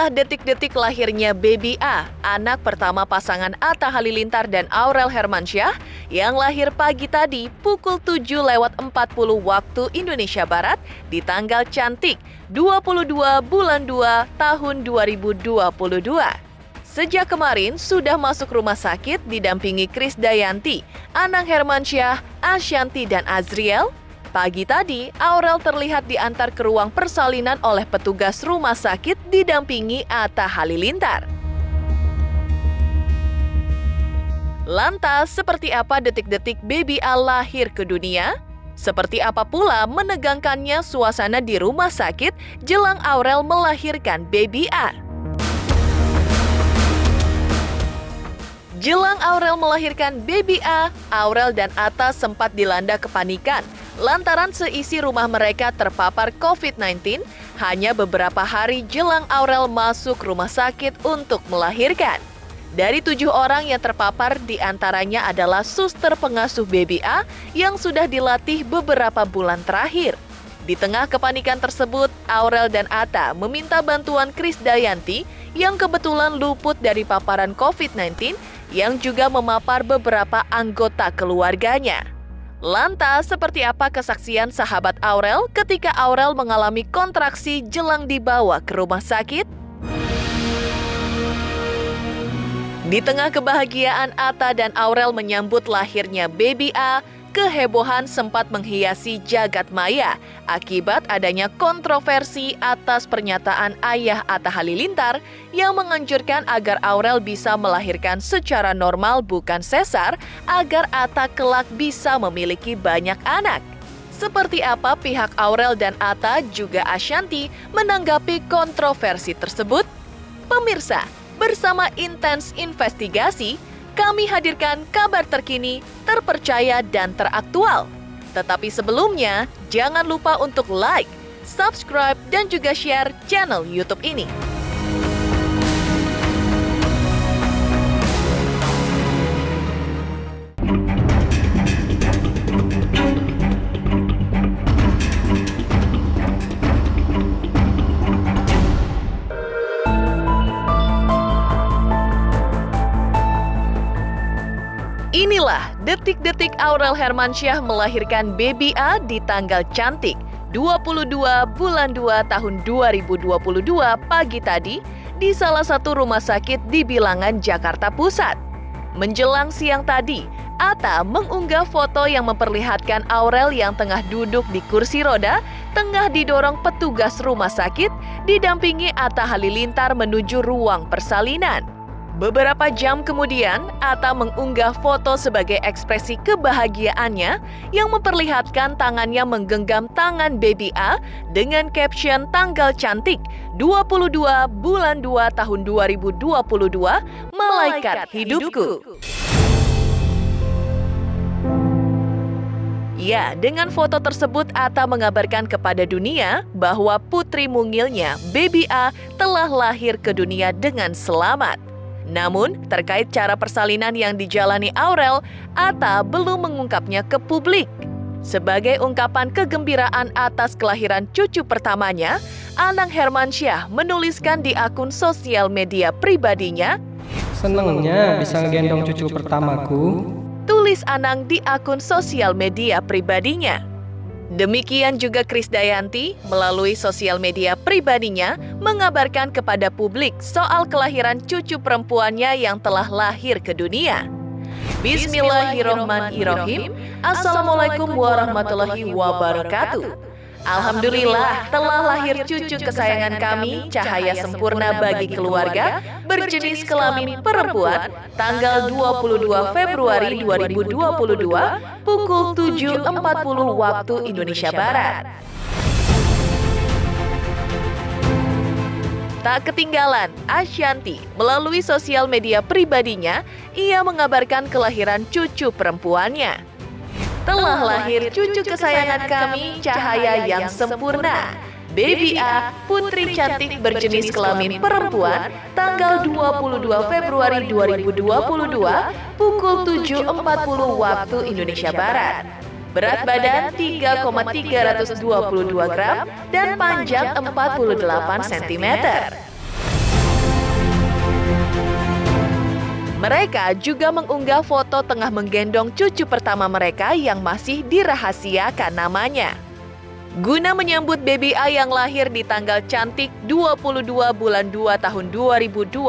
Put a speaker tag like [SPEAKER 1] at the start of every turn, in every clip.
[SPEAKER 1] Inilah detik-detik lahirnya Baby A, anak pertama pasangan Atta Halilintar dan Aurel Hermansyah yang lahir pagi tadi pukul 7:40 waktu Indonesia Barat di tanggal cantik 22 bulan 2 tahun 2022. Sejak kemarin sudah masuk rumah sakit didampingi Krisdayanti, Anang Hermansyah, Ashanti dan Azriel. Pagi tadi, Aurel terlihat diantar ke ruang persalinan oleh petugas rumah sakit didampingi Atta Halilintar. Lantas, seperti apa detik-detik Baby A lahir ke dunia? Seperti apa pula menegangkannya suasana di rumah sakit jelang Aurel melahirkan Baby A? Jelang Aurel melahirkan Baby A, Aurel dan Atta sempat dilanda kepanikan lantaran seisi rumah mereka terpapar COVID-19 hanya beberapa hari jelang Aurel masuk rumah sakit untuk melahirkan. Dari 7 orang yang terpapar, diantaranya adalah suster pengasuh Baby A yang sudah dilatih beberapa bulan terakhir. Di tengah kepanikan tersebut, Aurel dan Atta meminta bantuan Krisdayanti yang kebetulan luput dari paparan COVID-19 yang juga memapar beberapa anggota keluarganya. Lantas, seperti apa kesaksian sahabat Aurel ketika Aurel mengalami kontraksi jelang dibawa ke rumah sakit? Di tengah kebahagiaan Atta dan Aurel menyambut lahirnya Baby A, kehebohan sempat menghiasi jagat maya akibat adanya kontroversi atas pernyataan ayah Atta Halilintar yang menganjurkan agar Aurel bisa melahirkan secara normal bukan sesar agar Atta kelak bisa memiliki banyak anak. Seperti apa pihak Aurel dan Atta juga Ashanti menanggapi kontroversi tersebut? Pemirsa, bersama Intens Investigasi, kami hadirkan kabar terkini, terpercaya, dan teraktual. Tetapi sebelumnya, jangan lupa untuk like, subscribe, dan juga share channel YouTube ini. Inilah detik-detik Aurel Hermansyah melahirkan Baby A di tanggal cantik 22 bulan 2 tahun 2022 pagi tadi di salah satu rumah sakit di Bilangan, Jakarta Pusat. Menjelang siang tadi, Atta mengunggah foto yang memperlihatkan Aurel yang tengah duduk di kursi roda tengah didorong petugas rumah sakit didampingi Atta Halilintar menuju ruang persalinan. Beberapa jam kemudian, Atta mengunggah foto sebagai ekspresi kebahagiaannya yang memperlihatkan tangannya menggenggam tangan Baby A dengan caption tanggal cantik 22 bulan 2 tahun 2022, Malaikat Hidupku. Ya, dengan foto tersebut Atta mengabarkan kepada dunia bahwa putri mungilnya, Baby A, telah lahir ke dunia dengan selamat. Namun, terkait cara persalinan yang dijalani Aurel, Atta belum mengungkapnya ke publik. Sebagai ungkapan kegembiraan atas kelahiran cucu pertamanya, Anang Hermansyah menuliskan di akun sosial media pribadinya,
[SPEAKER 2] "Senengnya bisa ngegendong cucu pertamaku,"
[SPEAKER 1] tulis Anang di akun sosial media pribadinya. Demikian juga Krisdayanti melalui sosial media pribadinya mengabarkan kepada publik soal kelahiran cucu perempuannya yang telah lahir ke dunia. Bismillahirrohmanirrohim. Assalamualaikum warahmatullahi wabarakatuh. Alhamdulillah telah lahir cucu kesayangan kami, cahaya sempurna bagi keluarga, berjenis kelamin perempuan, tanggal 22 Februari 2022, pukul 7.40 waktu Indonesia Barat. Tak ketinggalan, Ashanti melalui sosial media pribadinya, ia mengabarkan kelahiran cucu perempuannya. Telah lahir cucu kesayangan kami, cahaya yang sempurna. Baby A, putri cantik berjenis kelamin perempuan, tanggal 22 Februari 2022, pukul 7.40 waktu Indonesia Barat. Berat badan 3,322 gram dan panjang 48 cm. Mereka juga mengunggah foto tengah menggendong cucu pertama mereka yang masih dirahasiakan namanya. Guna menyambut baby A yang lahir di tanggal cantik 22 bulan 2 tahun 2022,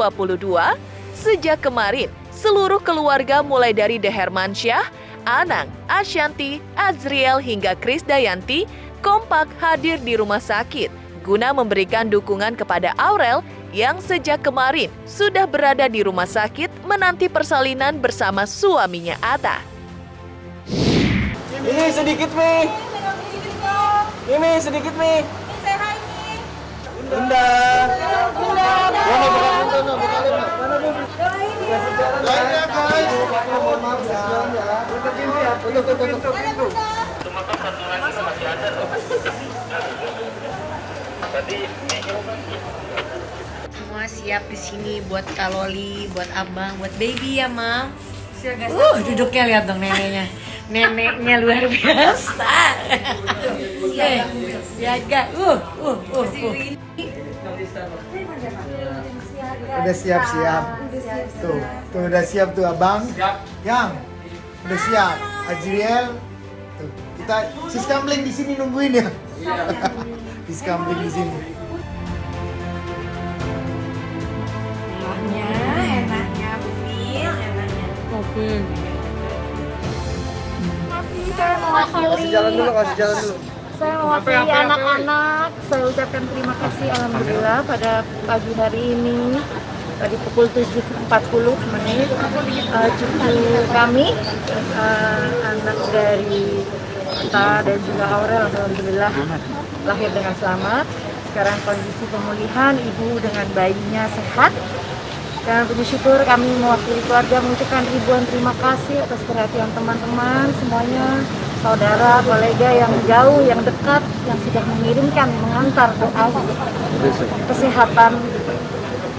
[SPEAKER 1] sejak kemarin seluruh keluarga mulai dari The Hermansyah, Anang, Ashanti, Azriel hingga Krisdayanti kompak hadir di rumah sakit guna memberikan dukungan kepada Aurel yang sejak kemarin sudah berada di rumah sakit menanti persalinan bersama suaminya Atta.
[SPEAKER 2] Ini sedikit, Mi. Ini sedikit, Mi. Bunda. Mana bukan mana Bu? Lainnya, guys. Mohon maaf ya. Tutup pintu.
[SPEAKER 3] Semua siap di sini buat Kaloli, buat Abang, buat baby ya, Mam. Duduknya lihat dong neneknya. Neneknya luar biasa. Siaga.
[SPEAKER 4] Udah siap-siap. Tuh udah siap tuh Abang. Yang udah siap. Azriel. Tuh, kita Siskambling di sini nungguin ya. Siskambling di sini.
[SPEAKER 3] Enaknya Bupil, enaknya.
[SPEAKER 4] Kasih jalan dulu.
[SPEAKER 5] Saya mewakili anak-anak, saya ucapkan terima kasih alhamdulillah pada pagi hari ini tadi pukul 7.40 cucu kami anak dari Atta dan juga Aurel alhamdulillah lahir dengan selamat. Sekarang kondisi pemulihan, ibu dengan bayinya sehat. Dan puji syukur kami mewakili keluarga mengucapkan ribuan terima kasih atas perhatian teman-teman semuanya, saudara, kolega yang jauh, yang dekat, yang sudah mengirimkan, mengantar doa kesehatan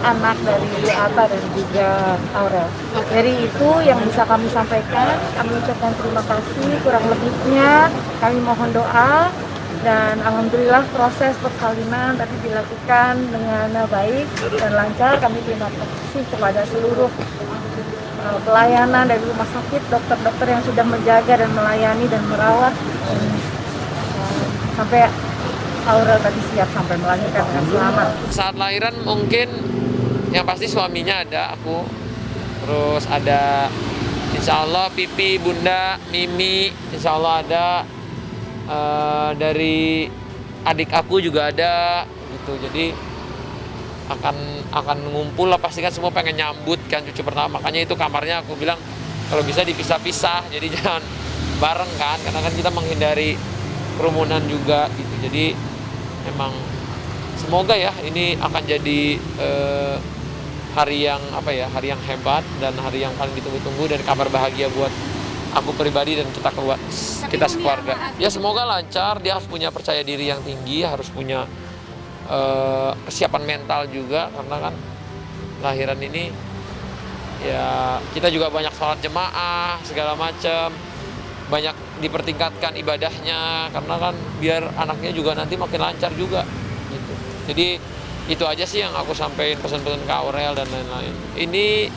[SPEAKER 5] anak dari Atta dan juga Aurel. Dari itu yang bisa kami sampaikan, kami ucapkan terima kasih, kurang lebihnya kami mohon doa. Dan alhamdulillah proses persalinan tadi dilakukan dengan baik dan lancar. Kami terima kasih kepada seluruh pelayanan dari rumah sakit, dokter-dokter yang sudah menjaga dan melayani dan merawat sampai Aurel tadi siap sampai melahirkan dengan selamat.
[SPEAKER 6] Saat lahiran mungkin yang pasti suaminya ada, aku, terus ada insya Allah Pipi, Bunda, Mimi, insya Allah ada. Dari adik aku juga ada gitu, jadi akan ngumpul lah, pasti kan semua pengen nyambut kan cucu pertama, makanya itu kamarnya aku bilang kalau bisa dipisah-pisah, jadi jangan bareng kan, karena kan kita menghindari kerumunan juga gitu. Jadi memang semoga ya ini akan jadi hari yang hari yang hebat dan hari yang paling ditunggu-tunggu dan kabar bahagia buat aku pribadi dan kita sekeluarga. Ya semoga lancar, dia harus punya percaya diri yang tinggi, harus punya kesiapan mental juga, karena kan lahiran ini ya kita juga banyak sholat jemaah segala macam, banyak dipertingkatkan ibadahnya, karena kan biar anaknya juga nanti makin lancar juga gitu. Jadi itu aja sih yang aku sampaikan, pesan-pesan ke Aurel dan lain-lain. Ini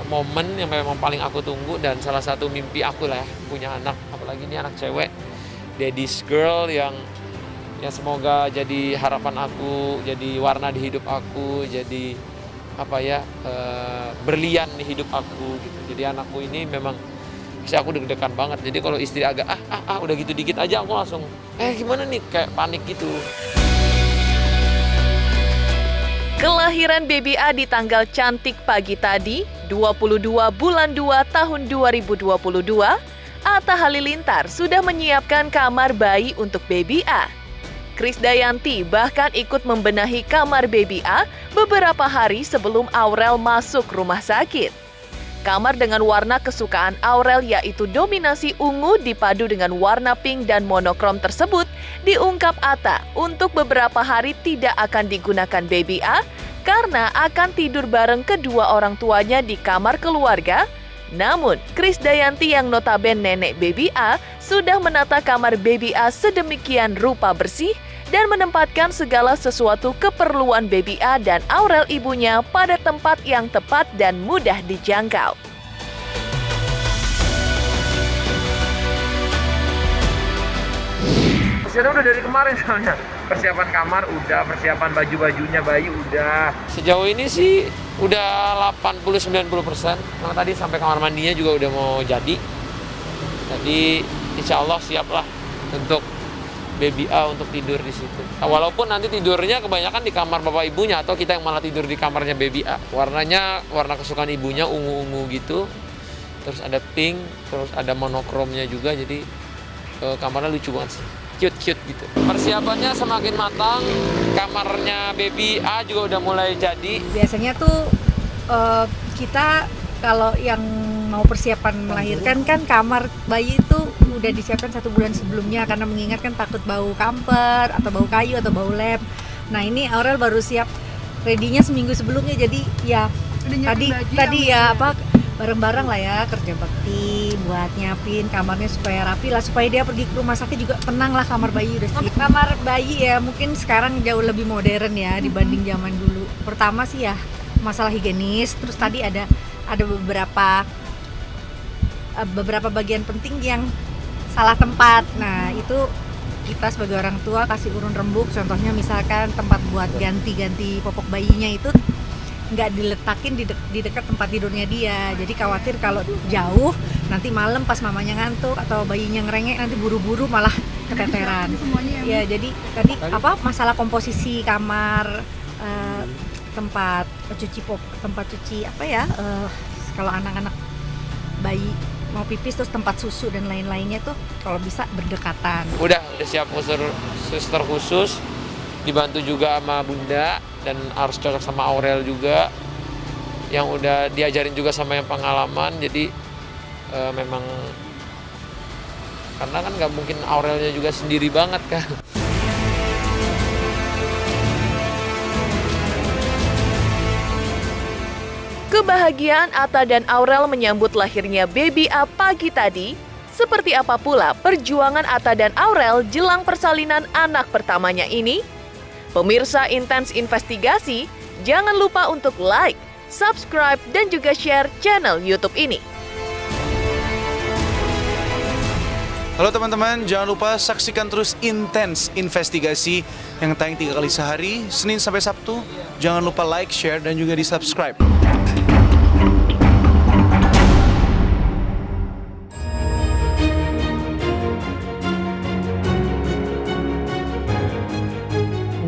[SPEAKER 6] momen yang memang paling aku tunggu dan salah satu mimpi aku lah ya, punya anak, apalagi ini anak cewek, daddy's girl yang semoga jadi harapan aku, jadi warna di hidup aku, jadi berlian di hidup aku gitu. Jadi anakku ini memang aku deg-degan banget. Jadi kalau istri agak udah gitu dikit aja aku langsung gimana nih, kayak panik gitu.
[SPEAKER 1] Kelahiran baby A di tanggal cantik pagi tadi, 22 bulan 2 tahun 2022, Atta Halilintar sudah menyiapkan kamar bayi untuk baby A. Krisdayanti bahkan ikut membenahi kamar baby A beberapa hari sebelum Aurel masuk rumah sakit. Kamar dengan warna kesukaan Aurel yaitu dominasi ungu dipadu dengan warna pink dan monokrom tersebut diungkap Atta untuk beberapa hari tidak akan digunakan baby A karena akan tidur bareng kedua orang tuanya di kamar keluarga. Namun, Krisdayanti yang notabene nenek baby A sudah menata kamar baby A sedemikian rupa bersih dan menempatkan segala sesuatu keperluan Baby A dan Aurel ibunya pada tempat yang tepat dan mudah dijangkau.
[SPEAKER 6] Persiapan udah dari kemarin soalnya. Persiapan kamar udah, persiapan baju-bajunya bayi udah. Sejauh ini sih udah 80-90%. Karena tadi sampai kamar mandinya juga udah mau jadi. Jadi insya Allah siap lah untuk Baby A untuk tidur di situ. Walaupun nanti tidurnya kebanyakan di kamar bapak ibunya atau kita yang malah tidur di kamarnya Baby A. Warnanya warna kesukaan ibunya ungu-ungu gitu. Terus ada pink, terus ada monokromnya juga. Jadi kamarnya lucu banget sih. Cute-cute gitu. Persiapannya semakin matang. Kamarnya Baby A juga udah mulai jadi.
[SPEAKER 3] Biasanya tuh kita kalau yang mau persiapan melahirkan kan kamar bayi itu udah disiapkan 1 bulan sebelumnya karena mengingatkan takut bau kamper atau bau kayu atau bau lem. Nah ini Aurel baru siap ready-nya seminggu sebelumnya, jadi ya tadi ya apa bareng-bareng lah ya kerja bakti buat nyiapin kamarnya supaya rapi lah, supaya dia pergi ke rumah sakit juga tenang lah, kamar bayi udah siap. Kamar bayi ya mungkin sekarang jauh lebih modern ya dibanding zaman dulu. Pertama sih ya masalah higienis, terus tadi ada beberapa bagian penting yang salah tempat. Nah itu kita sebagai orang tua kasih urun rembuk, contohnya misalkan tempat buat ganti popok bayinya itu nggak diletakin di dekat tempat tidurnya dia, jadi khawatir kalau jauh nanti malam pas mamanya ngantuk atau bayinya ngerengek nanti buru-buru malah keteteran. Ya jadi tadi masalah komposisi kamar, tempat cuci kalau anak-anak bayi mau pipis, terus tempat susu dan lain-lainnya tuh kalau bisa berdekatan.
[SPEAKER 6] Udah siap suster khusus, dibantu juga sama bunda dan harus cocok sama Aurel juga yang udah diajarin juga sama yang pengalaman. Jadi memang karena kan nggak mungkin Aurelnya juga sendiri banget kan.
[SPEAKER 1] Kebahagiaan Atta dan Aurel menyambut lahirnya Baby A pagi tadi. Seperti apa pula perjuangan Atta dan Aurel jelang persalinan anak pertamanya ini? Pemirsa Intens Investigasi, jangan lupa untuk like, subscribe, dan juga share channel YouTube ini.
[SPEAKER 7] Halo teman-teman, jangan lupa saksikan terus Intens Investigasi yang tayang 3 kali sehari, Senin sampai Sabtu. Jangan lupa like, share, dan juga di-subscribe.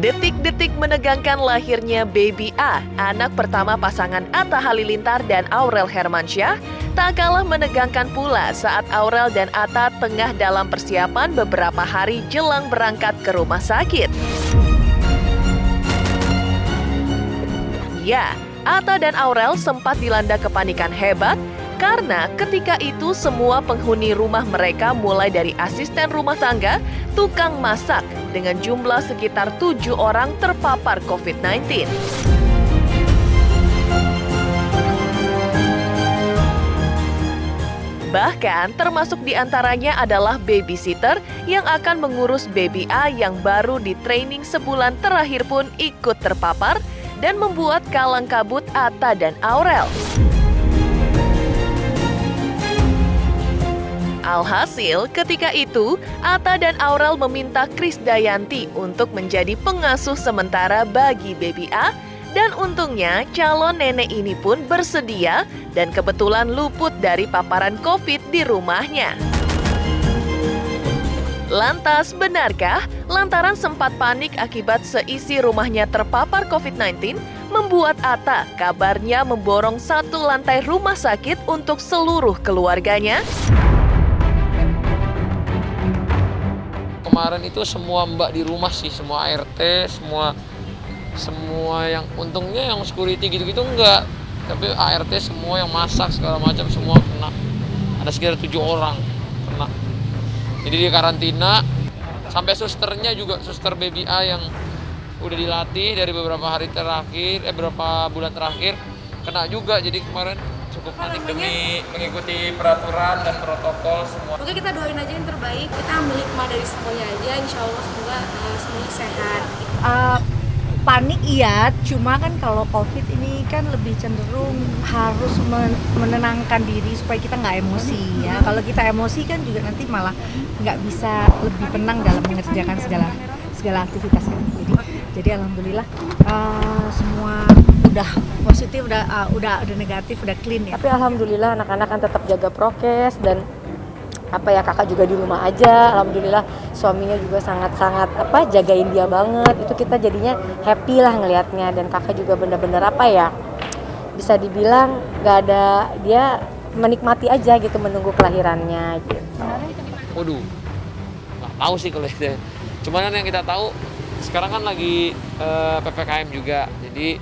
[SPEAKER 1] Detik-detik menegangkan lahirnya Baby A, anak pertama pasangan Atta Halilintar dan Aurel Hermansyah, tak kalah menegangkan pula saat Aurel dan Atta tengah dalam persiapan beberapa hari jelang berangkat ke rumah sakit. Ya, Atta dan Aurel sempat dilanda kepanikan hebat karena ketika itu semua penghuni rumah mereka mulai dari asisten rumah tangga, tukang masak dengan jumlah sekitar 7 orang terpapar COVID-19. Bahkan termasuk diantaranya adalah babysitter yang akan mengurus Baby A yang baru di training sebulan terakhir pun ikut terpapar dan membuat kalang kabut Atta dan Aurel. Alhasil, ketika itu, Atta dan Aurel meminta Krisdayanti untuk menjadi pengasuh sementara bagi Baby A, dan untungnya calon nenek ini pun bersedia dan kebetulan luput dari paparan COVID di rumahnya. Lantas, benarkah lantaran sempat panik akibat seisi rumahnya terpapar COVID-19, membuat Atta kabarnya memborong 1 lantai rumah sakit untuk seluruh keluarganya?
[SPEAKER 6] Kemarin itu semua mbak di rumah sih, semua ART, semua yang untungnya yang security gitu-gitu enggak. Tapi ART semua yang masak segala macam semua kena. Ada sekitar 7 orang kena. Jadi di karantina, sampai susternya juga, suster Baby A yang udah dilatih dari beberapa bulan terakhir kena juga. Jadi kemarin cukup panik demi mengikuti peraturan dan protokol semua.
[SPEAKER 8] Oke, kita doain aja yang terbaik, kita ambil hikmah dari semuanya aja, insya Allah semoga semuanya sehat.
[SPEAKER 3] Panik iya, cuma kan kalau COVID ini kan lebih cenderung harus menenangkan diri supaya kita nggak emosi ya. Kalau kita emosi kan juga nanti malah nggak bisa lebih tenang dalam mengerjakan segala aktivitas kan. Jadi alhamdulillah semua udah positif, udah negatif, udah clean ya.
[SPEAKER 5] Tapi alhamdulillah anak-anak kan tetap jaga prokes dan kakak juga di rumah aja. Alhamdulillah suaminya juga sangat-sangat jagain dia banget. Itu kita jadinya happy lah ngelihatnya, dan kakak juga bener-bener bisa dibilang nggak ada, dia menikmati aja gitu menunggu kelahirannya gitu.
[SPEAKER 6] Waduh, nggak tahu sih kalau itu. Cuman yang kita tahu sekarang kan lagi PPKM juga. Jadi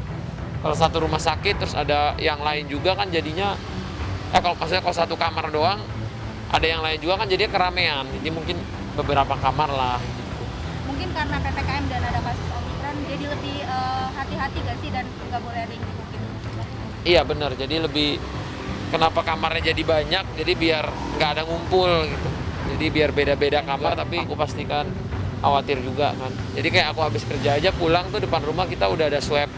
[SPEAKER 6] kalau satu rumah sakit terus ada yang lain juga kan jadinya kalau satu kamar doang ada yang lain juga kan jadinya keramaian. Jadi mungkin beberapa kamar lah.
[SPEAKER 8] Mungkin karena PPKM dan ada kasus Omikron, jadi lebih hati-hati gak sih, dan nggak boleh ada yang mungkin.
[SPEAKER 6] Iya benar, jadi lebih kenapa kamarnya jadi banyak, jadi biar nggak ada ngumpul gitu. Jadi biar beda-beda kamar, tapi aku pastikan khawatir juga kan. Jadi kayak aku habis kerja aja pulang tuh depan rumah kita udah ada swab.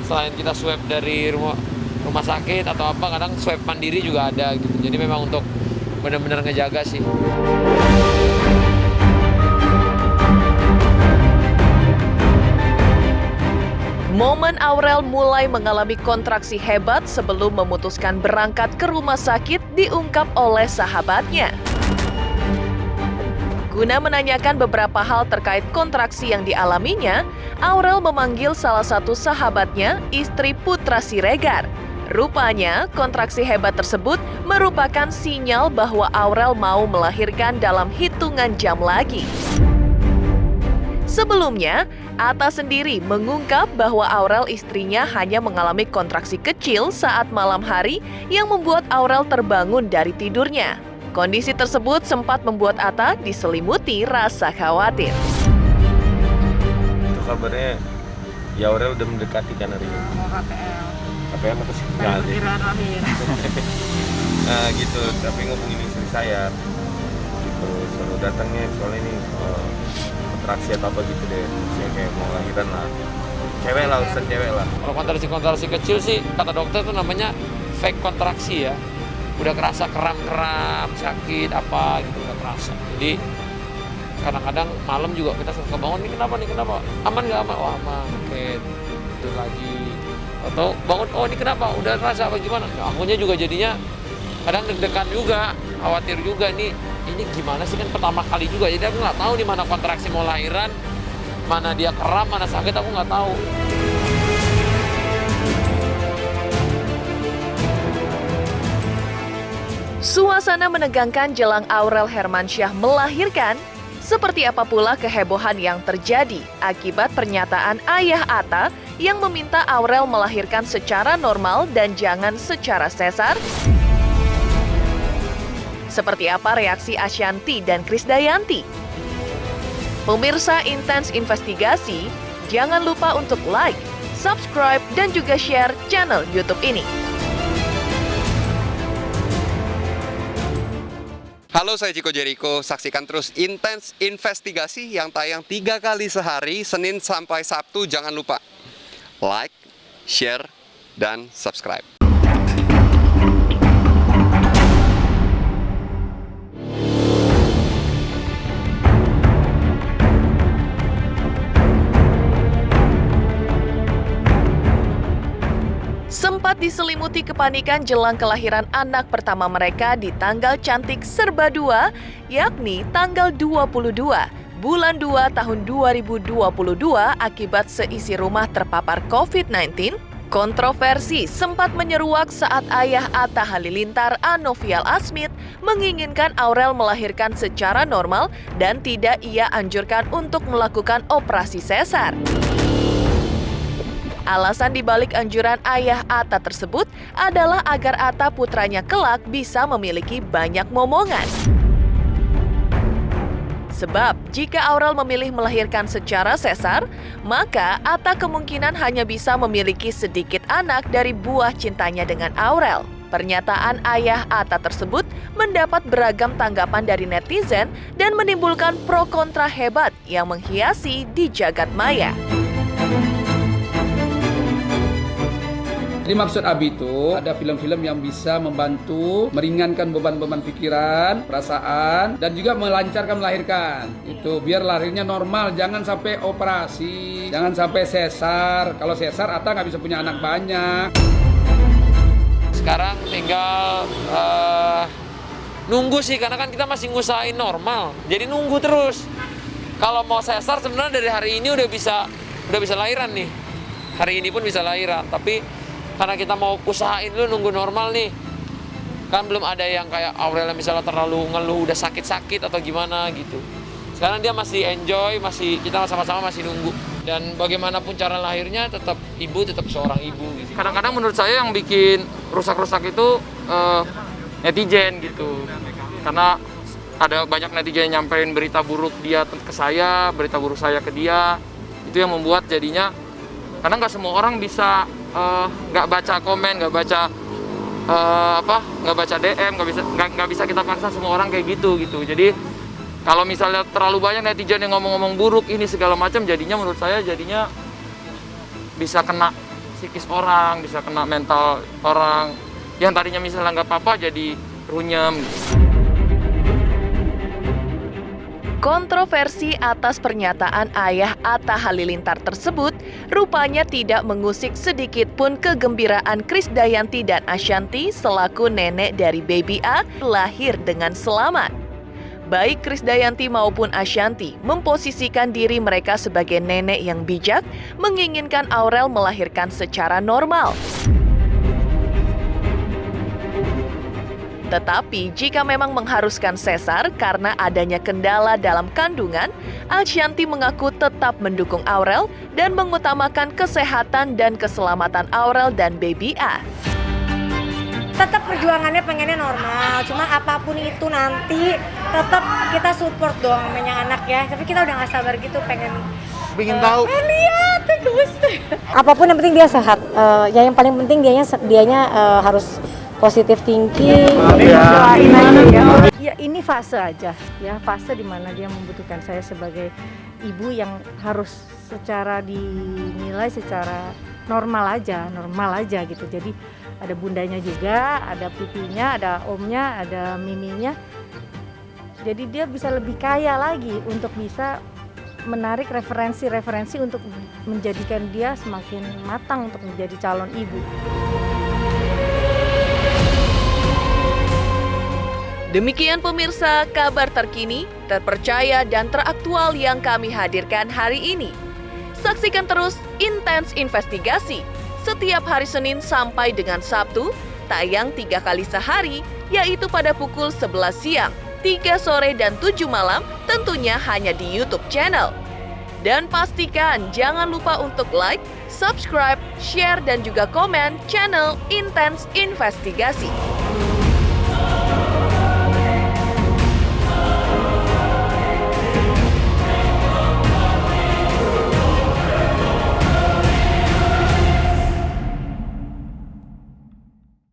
[SPEAKER 6] Selain kita swab dari rumah sakit atau apa, kadang swab mandiri juga ada gitu. Jadi memang untuk benar-benar ngejaga sih.
[SPEAKER 1] Momen Aurel mulai mengalami kontraksi hebat sebelum memutuskan berangkat ke rumah sakit diungkap oleh sahabatnya. Guna menanyakan beberapa hal terkait kontraksi yang dialaminya, Aurel memanggil salah satu sahabatnya, istri Putra Siregar. Rupanya, kontraksi hebat tersebut merupakan sinyal bahwa Aurel mau melahirkan dalam hitungan jam lagi. Sebelumnya, Atta sendiri mengungkap bahwa Aurel istrinya hanya mengalami kontraksi kecil saat malam hari yang membuat Aurel terbangun dari tidurnya. Kondisi tersebut sempat membuat Atta diselimuti rasa khawatir.
[SPEAKER 9] Itu kabarnya, ya Aurel udah mendekati kan hari ini. KPM atau sih? Nah gitu, tapi ngomongin istri saya gitu, suruh datangnya soalnya ini kontraksi atau apa gitu deh, saya kayak mau lahiran lah, cewek lah, urusan cewek lah.
[SPEAKER 6] Kalau kontraksi kecil sih, kata dokter itu namanya fake kontraksi ya. Udah kerasa kram-kram, sakit apa gitu, udah kerasa. Jadi kadang-kadang malam juga kita suka bangun, nih kenapa? Aman nggak aman? Oh aman, oke, tidur lagi. Atau bangun, oh ini kenapa? Udah rasa apa gimana? Ya, akunya juga jadinya kadang deg-degan juga, khawatir juga nih. Ini gimana sih, kan pertama kali juga, jadi aku nggak tahu nih mana kontraksi mau lahiran, mana dia kram, mana sakit, aku nggak tahu.
[SPEAKER 1] Suasana menegangkan jelang Aurel Hermansyah melahirkan. Seperti apa pula kehebohan yang terjadi akibat pernyataan ayah Atta yang meminta Aurel melahirkan secara normal dan jangan secara sesar? Seperti apa reaksi Ashanti dan Krisdayanti? Pemirsa Intens Investigasi, jangan lupa untuk like, subscribe, dan juga share channel YouTube ini.
[SPEAKER 10] Halo, saya Chico Jericho. Saksikan terus Intens Investigasi yang tayang 3 kali sehari, Senin sampai Sabtu. Jangan lupa like, share, dan subscribe.
[SPEAKER 1] Sempat diselimuti kepanikan jelang kelahiran anak pertama mereka di tanggal cantik serba 2, yakni tanggal 22, bulan 2 tahun 2022 akibat seisi rumah terpapar COVID-19, kontroversi sempat menyeruak saat ayah Atta Halilintar, Anovial Asmit, menginginkan Aurel melahirkan secara normal dan tidak ia anjurkan untuk melakukan operasi sesar. Alasan dibalik anjuran ayah Atta tersebut adalah agar Atta putranya kelak bisa memiliki banyak momongan. Sebab jika Aurel memilih melahirkan secara sesar, maka Atta kemungkinan hanya bisa memiliki sedikit anak dari buah cintanya dengan Aurel. Pernyataan ayah Atta tersebut mendapat beragam tanggapan dari netizen dan menimbulkan pro kontra hebat yang menghiasi di jagat maya.
[SPEAKER 11] Jadi maksud Abi itu ada film-film yang bisa membantu meringankan beban-beban pikiran, perasaan, dan juga melancarkan melahirkan. Itu biar lahirnya normal, jangan sampai operasi, jangan sampai sesar. Kalau sesar Atta nggak bisa punya anak banyak.
[SPEAKER 6] Sekarang tinggal nunggu sih, karena kan kita masih ngusahain normal. Jadi nunggu terus. Kalau mau sesar sebenarnya dari hari ini udah bisa lahiran nih. Hari ini pun bisa lahiran, tapi karena kita mau usahain dulu nunggu normal nih. Kan belum ada yang kayak Aurel misalnya terlalu ngeluh udah sakit-sakit atau gimana gitu. Sekarang dia masih enjoy, kita sama-sama masih nunggu. Dan bagaimanapun cara lahirnya tetap seorang ibu gitu. Kadang-kadang menurut saya yang bikin rusak-rusak itu netizen gitu. Karena ada banyak netizen yang nyampein berita buruk dia ke saya, berita buruk saya ke dia. Itu yang membuat jadinya karena nggak semua orang bisa nggak baca komen, nggak baca DM, nggak bisa kita paksa semua orang kayak gitu. Jadi kalau misalnya terlalu banyak netizen yang ngomong-ngomong buruk ini segala macam, jadinya menurut saya bisa kena psikis orang, bisa kena mental orang yang tadinya misalnya nggak apa-apa jadi runyem.
[SPEAKER 1] Kontroversi atas pernyataan ayah Atta Halilintar tersebut rupanya tidak mengusik sedikit pun kegembiraan Krisdayanti dan Ashanty selaku nenek dari baby A lahir dengan selamat. Baik Krisdayanti maupun Ashanty memposisikan diri mereka sebagai nenek yang bijak, menginginkan Aurel melahirkan secara normal. Tetapi jika memang mengharuskan sesar karena adanya kendala dalam kandungan, Ashanty mengaku tetap mendukung Aurel dan mengutamakan kesehatan dan keselamatan Aurel dan baby A.
[SPEAKER 12] Tetap perjuangannya pengennya normal, cuma apapun itu nanti tetap kita support dong namanya anak ya. Tapi kita udah nggak sabar gitu pengen tahu. Lihat, apapun yang penting dia sehat. Yang paling penting dianya harus positif thinking. Ya ini fase aja ya, fase dimana dia membutuhkan saya sebagai ibu yang harus secara dinilai secara normal aja gitu. Jadi ada bundanya juga, ada pipinya, ada omnya, ada miminya. Jadi dia bisa lebih kaya lagi untuk bisa menarik referensi untuk menjadikan dia semakin matang untuk menjadi calon ibu.
[SPEAKER 1] Demikian pemirsa, kabar terkini, terpercaya dan teraktual yang kami hadirkan hari ini. Saksikan terus Intens Investigasi setiap hari Senin sampai dengan Sabtu, tayang 3 kali sehari, yaitu pada pukul 11 siang, 3 sore dan 7 malam, tentunya hanya di YouTube channel. Dan pastikan jangan lupa untuk like, subscribe, share dan juga komen channel Intens Investigasi.